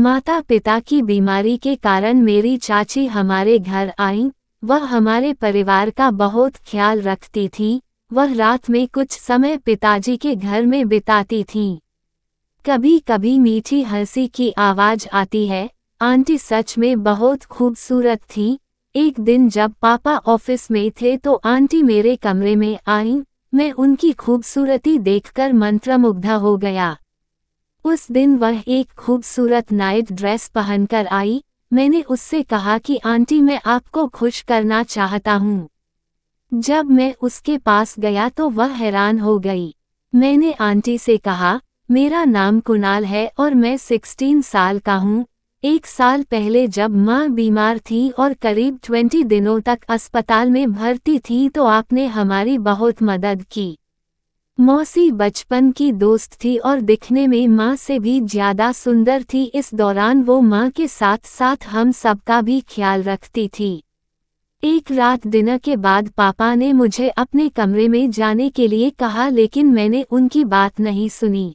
माता पिता की बीमारी के कारण मेरी चाची हमारे घर आईं। वह हमारे परिवार का बहुत ख्याल रखती थी। वह रात में कुछ समय पिताजी के घर में बिताती थीं। कभी कभी मीठी हंसी की आवाज आती है। आंटी सच में बहुत खूबसूरत थी। एक दिन जब पापा ऑफिस में थे तो आंटी मेरे कमरे में आईं। मैं उनकी खूबसूरती देखकर मंत्रमुग्ध हो गया। उस दिन वह एक खूबसूरत नाइट ड्रेस पहनकर आई। मैंने उससे कहा कि आंटी मैं आपको खुश करना चाहता हूँ। जब मैं उसके पास गया तो वह हैरान हो गई। मैंने आंटी से कहा, मेरा नाम कुणाल है और मैं 16 साल का हूँ। एक साल पहले जब माँ बीमार थी और करीब 20 दिनों तक अस्पताल में भर्ती थी तो आपने हमारी बहुत मदद की। मौसी बचपन की दोस्त थी और दिखने में माँ से भी ज्यादा सुंदर थी। इस दौरान वो माँ के साथ साथ हम सबका भी ख्याल रखती थी। एक रात डिनर के बाद पापा ने मुझे अपने कमरे में जाने के लिए कहा, लेकिन मैंने उनकी बात नहीं सुनी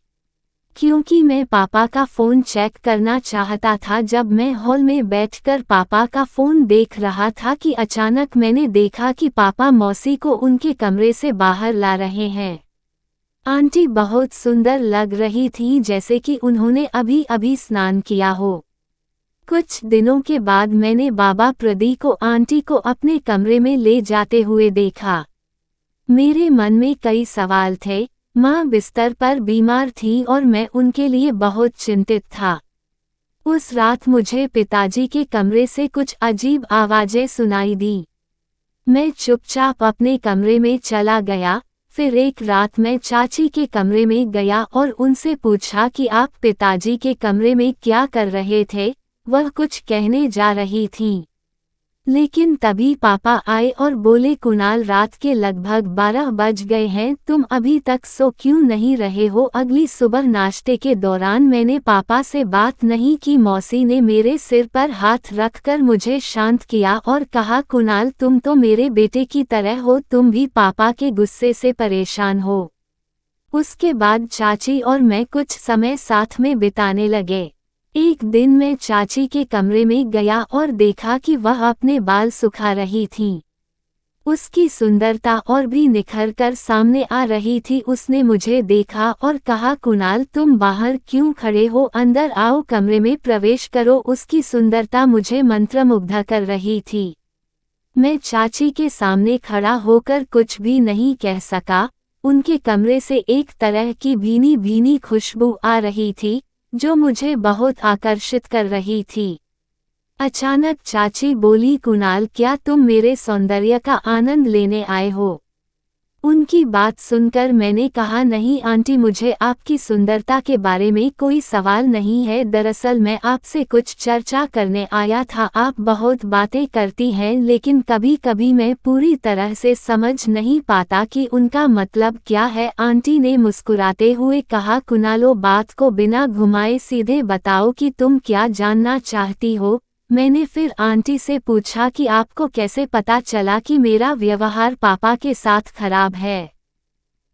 क्योंकि मैं पापा का फ़ोन चेक करना चाहता था। जब मैं हॉल में बैठकर पापा का फ़ोन देख रहा था कि अचानक मैंने देखा कि पापा मौसी को उनके कमरे से बाहर ला रहे हैं। आंटी बहुत सुंदर लग रही थी, जैसे कि उन्होंने अभी अभी स्नान किया हो। कुछ दिनों के बाद मैंने बाबा प्रदीप को आंटी को अपने कमरे में ले जाते हुए देखा। मेरे मन में कई सवाल थे। माँ बिस्तर पर बीमार थी और मैं उनके लिए बहुत चिंतित था। उस रात मुझे पिताजी के कमरे से कुछ अजीब आवाजें सुनाई दी। मैं चुपचाप अपने कमरे में चला गया। फिर एक रात मैं चाची के कमरे में गया और उनसे पूछा कि आप पिताजी के कमरे में क्या कर रहे थे। वह कुछ कहने जा रही थी, लेकिन तभी पापा आए और बोले, कुणाल रात के लगभग 12 बज गए हैं, तुम अभी तक सो क्यों नहीं रहे हो। अगली सुबह नाश्ते के दौरान मैंने पापा से बात नहीं की। मौसी ने मेरे सिर पर हाथ रखकर मुझे शांत किया और कहा, कुणाल तुम तो मेरे बेटे की तरह हो, तुम भी पापा के गुस्से से परेशान हो। उसके बाद चाची और मैं कुछ समय साथ में बिताने लगे। एक दिन मैं चाची के कमरे में गया और देखा कि वह अपने बाल सुखा रही थीं। उसकी सुंदरता और भी निखर कर सामने आ रही थी। उसने मुझे देखा और कहा, कुणाल तुम बाहर क्यों खड़े हो, अंदर आओ, कमरे में प्रवेश करो। उसकी सुंदरता मुझे मंत्रमुग्ध कर रही थी। मैं चाची के सामने खड़ा होकर कुछ भी नहीं कह सका। उनके कमरे से एक तरह की भीनी भीनी खुशबू आ रही थी जो मुझे बहुत आकर्षित कर रही थी। अचानक चाची बोली, कुणाल क्या तुम मेरे सौंदर्य का आनंद लेने आए हो। उनकी बात सुनकर मैंने कहा, नहीं आंटी, मुझे आपकी सुंदरता के बारे में कोई सवाल नहीं है। दरअसल मैं आपसे कुछ चर्चा करने आया था। आप बहुत बातें करती हैं, लेकिन कभी कभी मैं पूरी तरह से समझ नहीं पाता कि उनका मतलब क्या है। आंटी ने मुस्कुराते हुए कहा, कुणालो बात को बिना घुमाए सीधे बताओ कि तुम क्या जानना चाहती हो। मैंने फिर आंटी से पूछा कि आपको कैसे पता चला कि मेरा व्यवहार पापा के साथ खराब है।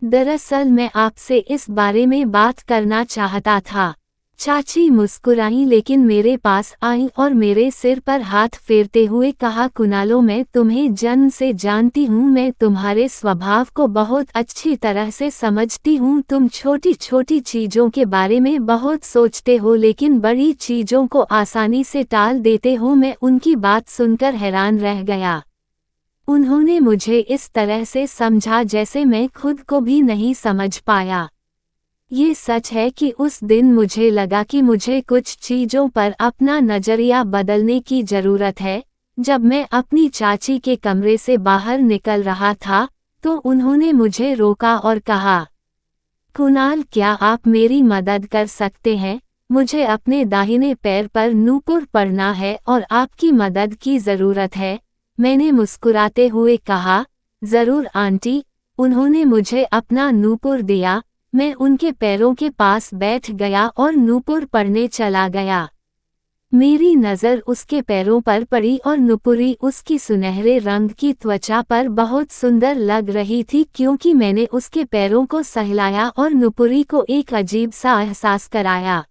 दरअसल मैं आपसे इस बारे में बात करना चाहता था। चाची मुस्कुराई लेकिन मेरे पास आई और मेरे सिर पर हाथ फेरते हुए कहा, कुणालो मैं तुम्हें जन्म से जानती हूँ, मैं तुम्हारे स्वभाव को बहुत अच्छी तरह से समझती हूँ। तुम छोटी छोटी चीज़ों के बारे में बहुत सोचते हो लेकिन बड़ी चीज़ों को आसानी से टाल देते हो। मैं उनकी बात सुनकर हैरान रह गया। उन्होंने मुझे इस तरह से समझा जैसे मैं खुद को भी नहीं समझ पाया। ये सच है कि उस दिन मुझे लगा कि मुझे कुछ चीज़ों पर अपना नज़रिया बदलने की ज़रूरत है। जब मैं अपनी चाची के कमरे से बाहर निकल रहा था तो उन्होंने मुझे रोका और कहा, कुणाल क्या आप मेरी मदद कर सकते हैं। मुझे अपने दाहिने पैर पर नूपुर पड़ना है और आपकी मदद की ज़रूरत है। मैंने मुस्कुराते हुए कहा, ज़रूर आंटी। उन्होंने मुझे अपना नूपुर दिया। मैं उनके पैरों के पास बैठ गया और नूपुर पड़ने चला गया। मेरी नज़र उसके पैरों पर पड़ी और नुपुरी उसकी सुनहरे रंग की त्वचा पर बहुत सुंदर लग रही थी क्योंकि मैंने उसके पैरों को सहलाया और नुपुरी को एक अजीब सा एहसास कराया।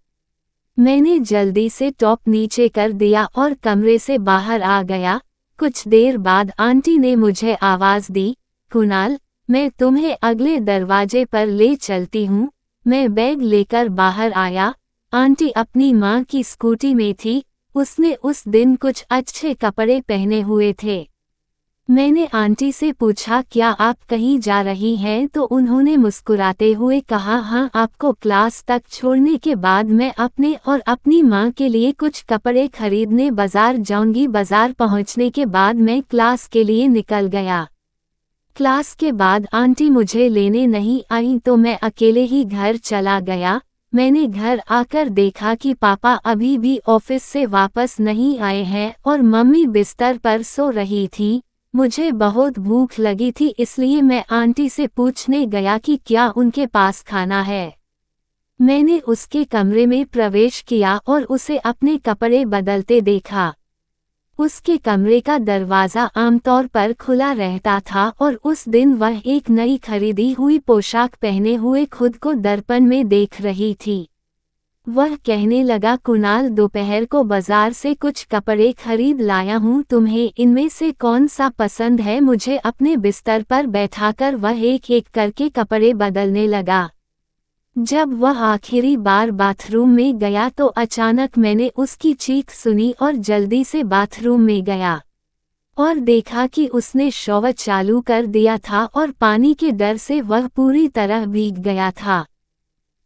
मैंने जल्दी से टॉप नीचे कर दिया और कमरे से बाहर आ गया। कुछ देर बाद आंटी ने मुझे आवाज़ दी, कुणाल, मैं तुम्हें अगले दरवाजे पर ले चलती हूँ। मैं बैग लेकर बाहर आया। आंटी अपनी माँ की स्कूटी में थी। उसने उस दिन कुछ अच्छे कपड़े पहने हुए थे। मैंने आंटी से पूछा, क्या आप कहीं जा रही हैं? तो उन्होंने मुस्कुराते हुए कहा, हाँ, आपको क्लास तक छोड़ने के बाद मैं अपने और अपनी माँ के लिए कुछ कपड़े खरीदने बाजार जाऊंगी। बाजार पहुँचने के बाद मैं क्लास के लिए निकल गया। क्लास के बाद आंटी मुझे लेने नहीं आई तो मैं अकेले ही घर चला गया। मैंने घर आकर देखा कि पापा अभी भी ऑफिस से वापस नहीं आए हैं और मम्मी बिस्तर पर सो रही थी। मुझे बहुत भूख लगी थी, इसलिए मैं आंटी से पूछने गया कि क्या उनके पास खाना है। मैंने उसके कमरे में प्रवेश किया और उसे अपने कपड़े बदलते देखा। उसके कमरे का दरवाज़ा आमतौर पर खुला रहता था और उस दिन वह एक नई खरीदी हुई पोशाक पहने हुए खुद को दर्पण में देख रही थी। वह कहने लगा, कुणाल, दोपहर को बाजार से कुछ कपड़े खरीद लाया हूँ, तुम्हें इनमें से कौन सा पसंद है? मुझे अपने बिस्तर पर बैठाकर वह एक एक करके कपड़े बदलने लगा। जब वह आखिरी बार बाथरूम में गया तो अचानक मैंने उसकी चीख सुनी और जल्दी से बाथरूम में गया और देखा कि उसने शॉवर चालू कर दिया था और पानी के डर से वह पूरी तरह भीग गया था।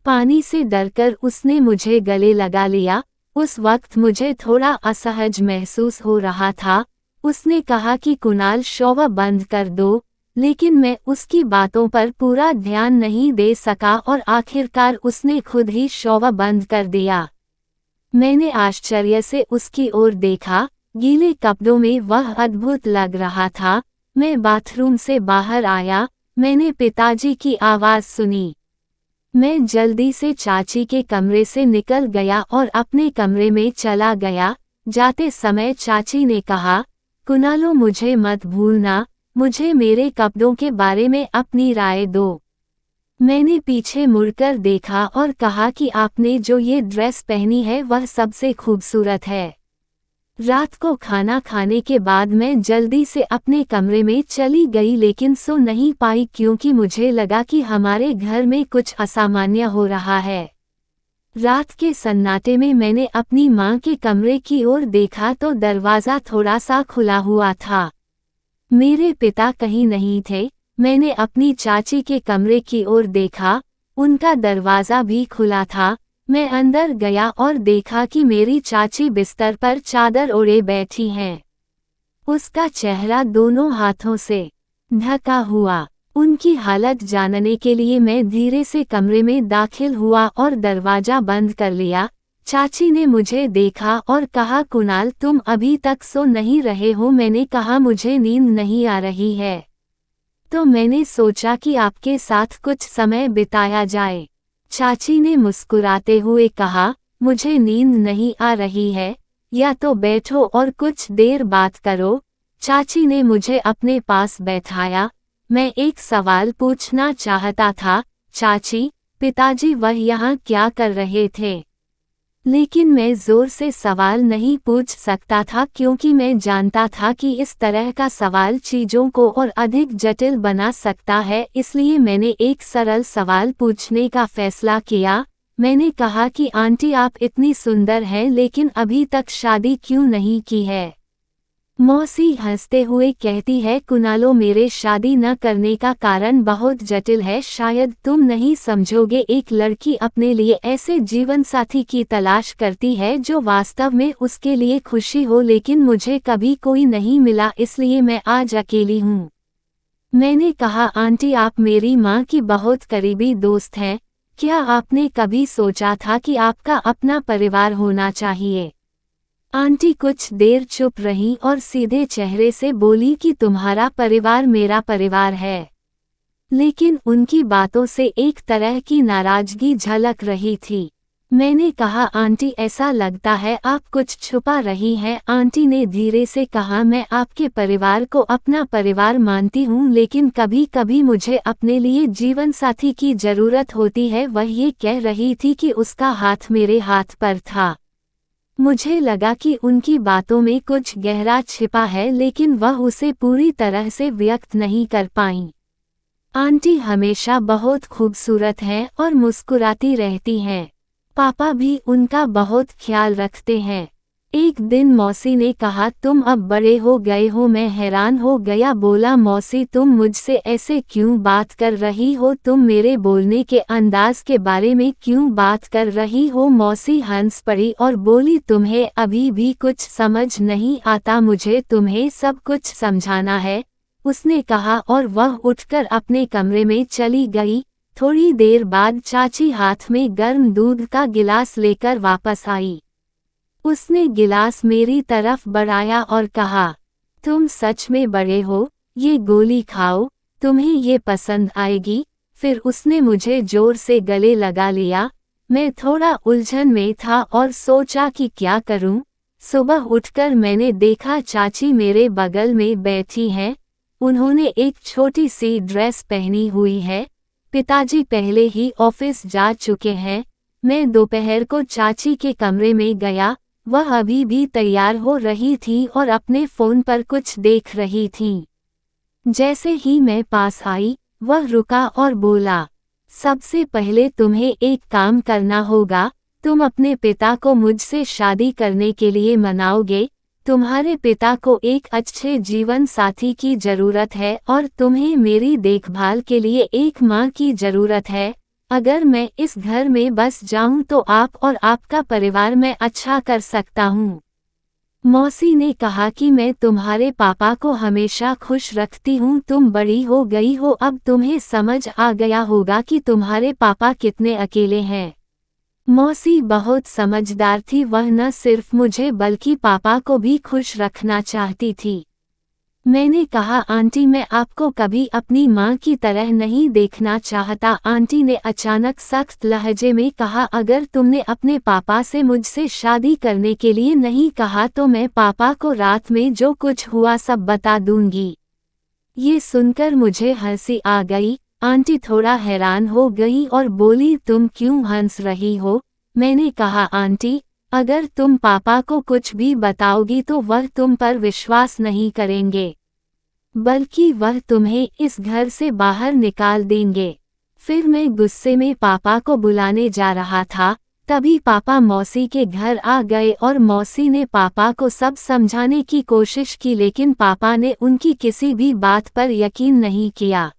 पानी से डरकर उसने मुझे गले लगा लिया। उस वक्त मुझे थोड़ा असहज महसूस हो रहा था। उसने कहा कि कुणाल, शॉवर बंद कर दो, लेकिन मैं उसकी बातों पर पूरा ध्यान नहीं दे सका और आखिरकार उसने खुद ही शॉवर बंद कर दिया। मैंने आश्चर्य से उसकी ओर देखा। गीले कपड़ों में वह अद्भुत लग रहा था। मैं बाथरूम से बाहर आया। मैंने पिताजी की आवाज़ सुनी। मैं जल्दी से चाची के कमरे से निकल गया और अपने कमरे में चला गया। जाते समय चाची ने कहा, कुणालो, मुझे मत भूलना, मुझे मेरे कपड़ों के बारे में अपनी राय दो। मैंने पीछे मुड़कर देखा और कहा कि आपने जो ये ड्रेस पहनी है वह सबसे खूबसूरत है। रात को खाना खाने के बाद मैं जल्दी से अपने कमरे में चली गई, लेकिन सो नहीं पाई क्योंकि मुझे लगा कि हमारे घर में कुछ असामान्य हो रहा है। रात के सन्नाटे में मैंने अपनी माँ के कमरे की ओर देखा तो दरवाज़ा थोड़ा सा खुला हुआ था। मेरे पिता कहीं नहीं थे। मैंने अपनी चाची के कमरे की ओर देखा, उनका दरवाज़ा भी खुला था। मैं अंदर गया और देखा कि मेरी चाची बिस्तर पर चादर ओढ़े बैठी हैं। उसका चेहरा दोनों हाथों से ढका हुआ। उनकी हालत जानने के लिए मैं धीरे से कमरे में दाखिल हुआ और दरवाज़ा बंद कर लिया। चाची ने मुझे देखा और कहा, कुणाल, तुम अभी तक सो नहीं रहे हो? मैंने कहा, मुझे नींद नहीं आ रही है, तो मैंने सोचा कि आपके साथ कुछ समय बिताया जाए। चाची ने मुस्कुराते हुए कहा, मुझे नींद नहीं आ रही है, या तो बैठो और कुछ देर बात करो। चाची ने मुझे अपने पास बैठाया। मैं एक सवाल पूछना चाहता था। चाची, पिताजी वह यहाँ क्या कर रहे थे? लेकिन मैं जोर से सवाल नहीं पूछ सकता था क्योंकि मैं जानता था कि इस तरह का सवाल चीज़ों को और अधिक जटिल बना सकता है। इसलिए मैंने एक सरल सवाल पूछने का फैसला किया। मैंने कहा कि आंटी, आप इतनी सुंदर हैं लेकिन अभी तक शादी क्यों नहीं की है? मौसी हंसते हुए कहती है, कुणालो, मेरे शादी न करने का कारण बहुत जटिल है। शायद तुम नहीं समझोगे। एक लड़की अपने लिए ऐसे जीवन साथी की तलाश करती है जो वास्तव में उसके लिए खुशी हो, लेकिन मुझे कभी कोई नहीं मिला, इसलिए मैं आज अकेली हूँ। मैंने कहा, आंटी, आप मेरी माँ की बहुत करीबी दोस्त हैं। क्या आपने कभी सोचा था कि आपका अपना परिवार होना चाहिए? आंटी कुछ देर चुप रही और सीधे चेहरे से बोली कि तुम्हारा परिवार मेरा परिवार है। लेकिन उनकी बातों से एक तरह की नाराजगी झलक रही थी। मैंने कहा आंटी ऐसा लगता है आप कुछ छुपा रही हैं। आंटी ने धीरे से कहा मैं आपके परिवार को अपना परिवार मानती हूँ, लेकिन कभी कभी मुझे अपने लिए जीवन साथी की जरूरत होती है। वह ये कह रही थी कि उसका हाथ मेरे हाथ पर था। मुझे लगा कि उनकी बातों में कुछ गहरा छिपा है, लेकिन वह उसे पूरी तरह से व्यक्त नहीं कर पाईं। आंटी हमेशा बहुत खूबसूरत हैं और मुस्कुराती रहती हैं। पापा भी उनका बहुत ख्याल रखते हैं। एक दिन मौसी ने कहा तुम अब बड़े हो गए हो। मैं हैरान हो गया, बोला मौसी तुम मुझसे ऐसे क्यों बात कर रही हो? तुम मेरे बोलने के अंदाज के बारे में क्यों बात कर रही हो? मौसी हंस पड़ी और बोली तुम्हें अभी भी कुछ समझ नहीं आता, मुझे तुम्हें सब कुछ समझाना है, उसने कहा और वह उठकर अपने कमरे में चली गई। थोड़ी देर बाद चाची हाथ में गर्म दूध का गिलास लेकर वापस आई। उसने गिलास मेरी तरफ बढ़ाया और कहा तुम सच में बड़े हो, ये गोली खाओ, तुम्हें ये पसंद आएगी। फिर उसने मुझे जोर से गले लगा लिया। मैं थोड़ा उलझन में था और सोचा कि क्या करूं। सुबह उठकर मैंने देखा चाची मेरे बगल में बैठी हैं। उन्होंने एक छोटी सी ड्रेस पहनी हुई है। पिताजी पहले ही ऑफिस जा चुके हैं। मैं दोपहर को चाची के कमरे में गया। वह अभी भी तैयार हो रही थी और अपने फोन पर कुछ देख रही थी। जैसे ही मैं पास आई, वह रुका और बोला सबसे पहले तुम्हें एक काम करना होगा, तुम अपने पिता को मुझसे शादी करने के लिए मनाओगे। तुम्हारे पिता को एक अच्छे जीवन साथी की जरूरत है और तुम्हें मेरी देखभाल के लिए एक माँ की जरूरत है। अगर मैं इस घर में बस जाऊं तो आप और आपका परिवार मैं अच्छा कर सकता हूँ। मौसी ने कहा कि मैं तुम्हारे पापा को हमेशा खुश रखती हूँ। तुम बड़ी हो गई हो, अब तुम्हें समझ आ गया होगा कि तुम्हारे पापा कितने अकेले हैं। मौसी बहुत समझदार थी, वह न सिर्फ मुझे बल्कि पापा को भी खुश रखना चाहती थी। मैंने कहा आंटी मैं आपको कभी अपनी माँ की तरह नहीं देखना चाहता। आंटी ने अचानक सख्त लहजे में कहा अगर तुमने अपने पापा से मुझसे शादी करने के लिए नहीं कहा तो मैं पापा को रात में जो कुछ हुआ सब बता दूंगी। ये सुनकर मुझे हंसी आ गई। आंटी थोड़ा हैरान हो गई और बोली तुम क्यों हंस रही हो? मैंने कहा आंटी अगर तुम पापा को कुछ भी बताओगी तो वह तुम पर विश्वास नहीं करेंगे, बल्कि वह तुम्हें इस घर से बाहर निकाल देंगे। फिर मैं गुस्से में पापा को बुलाने जा रहा था, तभी पापा मौसी के घर आ गए और मौसी ने पापा को सब समझाने की कोशिश की, लेकिन पापा ने उनकी किसी भी बात पर यकीन नहीं किया।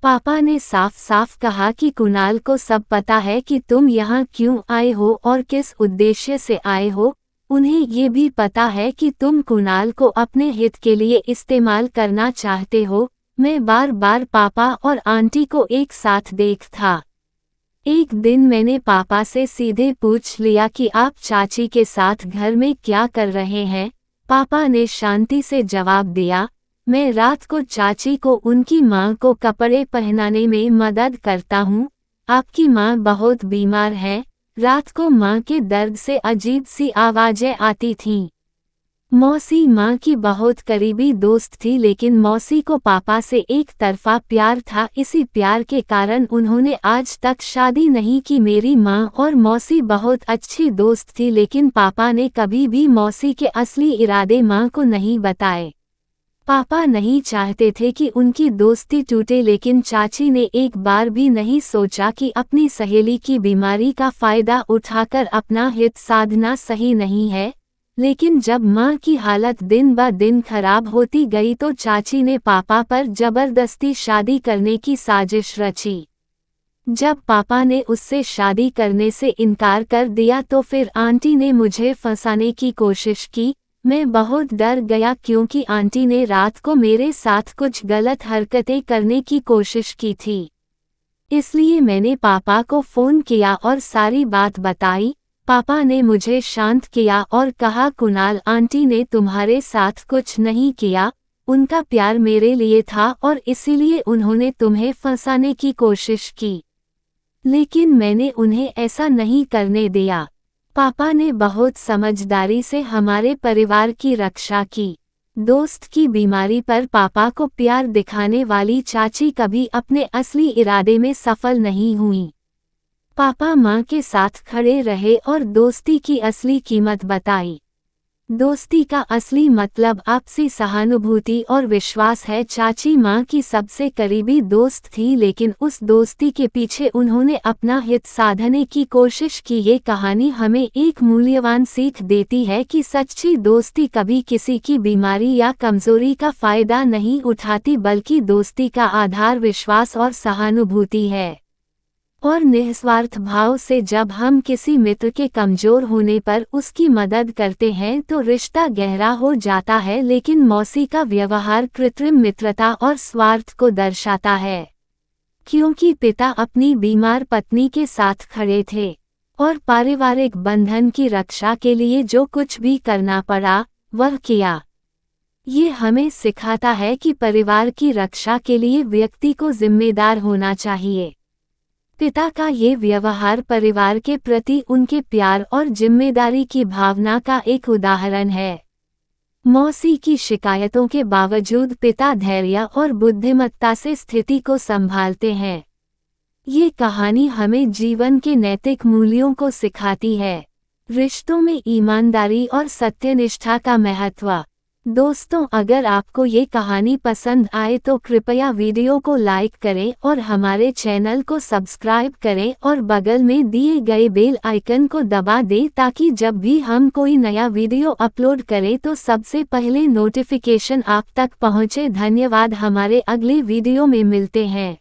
पापा ने साफ साफ कहा कि कुणाल को सब पता है कि तुम यहाँ क्यों आए हो और किस उद्देश्य से आए हो। उन्हें ये भी पता है कि तुम कुणाल को अपने हित के लिए इस्तेमाल करना चाहते हो। मैं बार बार पापा और आंटी को एक साथ देख था। एक दिन मैंने पापा से सीधे पूछ लिया कि आप चाची के साथ घर में क्या कर रहे हैं। पापा ने शांति से जवाब दिया मैं रात को चाची को उनकी माँ को कपड़े पहनाने में मदद करता हूँ। आपकी माँ बहुत बीमार है। रात को माँ के दर्द से अजीब सी आवाजें आती थीं। मौसी माँ की बहुत करीबी दोस्त थी, लेकिन मौसी को पापा से एक तरफा प्यार था। इसी प्यार के कारण उन्होंने आज तक शादी नहीं की। मेरी माँ और मौसी बहुत अच्छी दोस्त थी, लेकिन पापा ने कभी भी मौसी के असली इरादे माँ को नहीं बताए। पापा नहीं चाहते थे कि उनकी दोस्ती टूटे, लेकिन चाची ने एक बार भी नहीं सोचा कि अपनी सहेली की बीमारी का फायदा उठाकर अपना हित साधना सही नहीं है। लेकिन जब माँ की हालत दिन ब दिन खराब होती गई तो चाची ने पापा पर जबरदस्ती शादी करने की साजिश रची। जब पापा ने उससे शादी करने से इनकार कर दिया तो फिर आंटी ने मुझे फंसाने की कोशिश की। मैं बहुत डर गया क्योंकि आंटी ने रात को मेरे साथ कुछ गलत हरकतें करने की कोशिश की थी। इसलिए मैंने पापा को फ़ोन किया और सारी बात बताई। पापा ने मुझे शांत किया और कहा कुणाल आंटी ने तुम्हारे साथ कुछ नहीं किया, उनका प्यार मेरे लिए था और इसीलिए उन्होंने तुम्हें फंसाने की कोशिश की। लेकिन मैंने उन्हें ऐसा नहीं करने दिया। पापा ने बहुत समझदारी से हमारे परिवार की रक्षा की। दोस्त की बीमारी पर पापा को प्यार दिखाने वाली चाची कभी अपने असली इरादे में सफल नहीं हुई। पापा माँ के साथ खड़े रहे और दोस्ती की असली कीमत बताई। दोस्ती का असली मतलब आपसी सहानुभूति और विश्वास है। चाची माँ की सबसे करीबी दोस्त थी, लेकिन उस दोस्ती के पीछे उन्होंने अपना हित साधने की कोशिश की। ये कहानी हमें एक मूल्यवान सीख देती है कि सच्ची दोस्ती कभी किसी की बीमारी या कमजोरी का फायदा नहीं उठाती, बल्कि दोस्ती का आधार विश्वास और सहानुभूति है। और निस्वार्थ भाव से जब हम किसी मित्र के कमजोर होने पर उसकी मदद करते हैं तो रिश्ता गहरा हो जाता है। लेकिन मौसी का व्यवहार कृत्रिम मित्रता और स्वार्थ को दर्शाता है, क्योंकि पिता अपनी बीमार पत्नी के साथ खड़े थे और पारिवारिक बंधन की रक्षा के लिए जो कुछ भी करना पड़ा वह किया। ये हमें सिखाता है कि परिवार की रक्षा के लिए व्यक्ति को जिम्मेदार होना चाहिए। पिता का ये व्यवहार परिवार के प्रति उनके प्यार और जिम्मेदारी की भावना का एक उदाहरण है। मौसी की शिकायतों के बावजूद पिता धैर्य और बुद्धिमत्ता से स्थिति को संभालते हैं। ये कहानी हमें जीवन के नैतिक मूल्यों को सिखाती है, रिश्तों में ईमानदारी और सत्यनिष्ठा का महत्व। दोस्तों, अगर आपको ये कहानी पसंद आए तो कृपया वीडियो को लाइक करें और हमारे चैनल को सब्सक्राइब करें और बगल में दिए गए बेल आइकन को दबा दें ताकि जब भी हम कोई नया वीडियो अपलोड करें तो सबसे पहले नोटिफिकेशन आप तक पहुंचे। धन्यवाद। हमारे अगले वीडियो में मिलते हैं।